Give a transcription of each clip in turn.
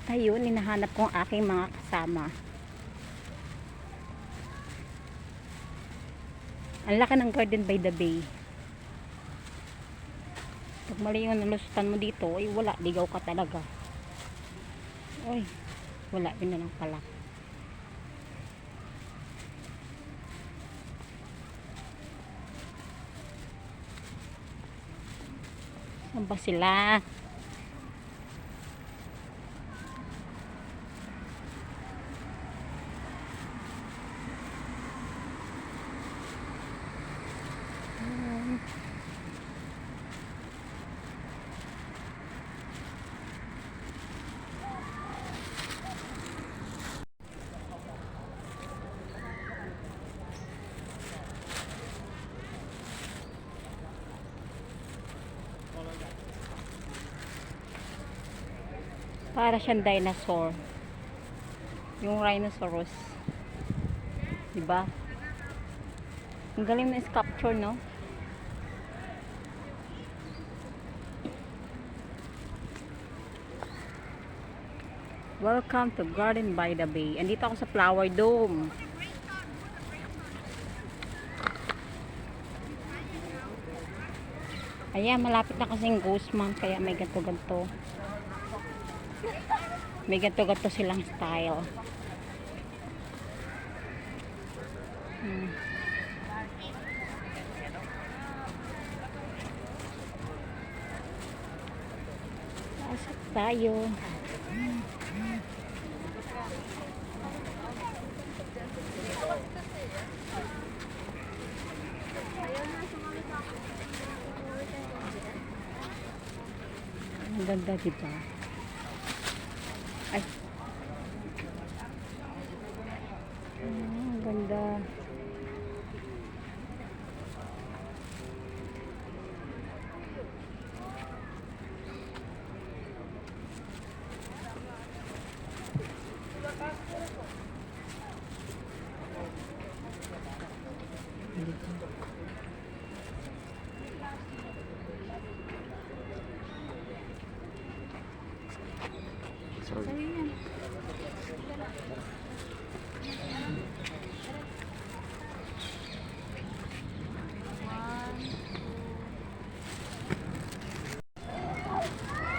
At ayun, hinahanap ko ang aking mga kasama. Ang laki ng Garden by the Bay. Pag mali yung nalusutan mo dito, ay wala, ligaw ka talaga. Uy, wala, yun na lang pala. Saan ba sila? Para siyang dinosaur. Yung rhinoceros. Diba? Ang galing ng sculpture, no? Welcome to Garden by the Bay. Andito ako sa Flower Dome. Ayan, malapit na kasing Ghost Month, kaya may ganto-ganto. May ganto-ganto silang style. Pasok tayo. Ang ganda, diba? Ay. Ang ganda.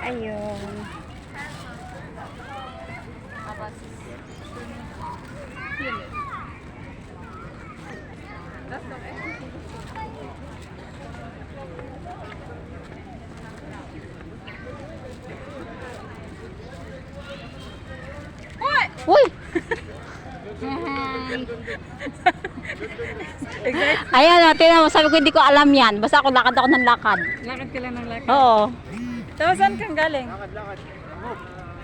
Ayun. Uy! Ayan, natin mo. Sabi ko hindi ko alam yan. Basta ako lakad ako ng lakad. Lakad ka lang ng lakad? Oo. Tapos saan kang galing?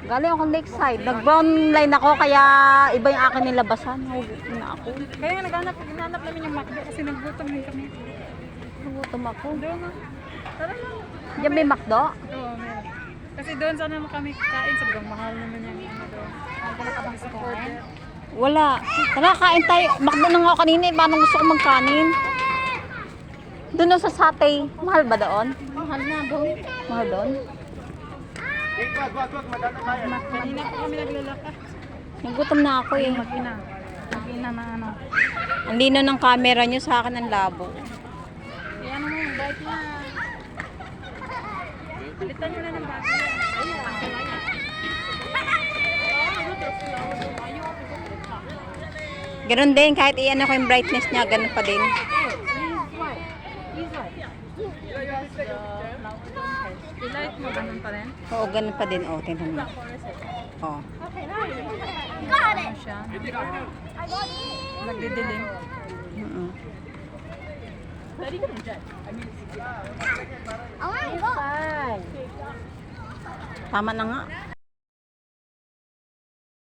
Galing akong lakeside. Nag-brown line ako kaya iba yung akin nilabasan. Nagugutom na ako. Kaya nga naghanap namin yung McDo kasi naggutom din kami. Nagugutom ako. Doon na. Tara na. Diyan may McDo? Oo, meron. Kasi doon sana kami kain. Sobrang mahal naman yung ano doon. Ang pinakabang sa order. Wala. Tara, kain tayo. McDo na nga ako kanina. Paano gusto ko magkanin? Doon sa Satay. Mahal ba doon? Mahal na doon. Mahal doon? Kanina pa kami naglalaka. Nagutom na ako eh. Mag-ina. Mag-ina na ano. Ang lino ng camera nyo sa akin ang labo. Eh ano mo, bike na. Palitan nyo na ng bago. Ganun din, kahit iyan ako yung brightness niya, ganun pa din. I-light mo, ganun pa rin? Oo, ganun pa din. Oo, tingnan mo. Oo. Ano siya? Nagdidilim. Tama na nga.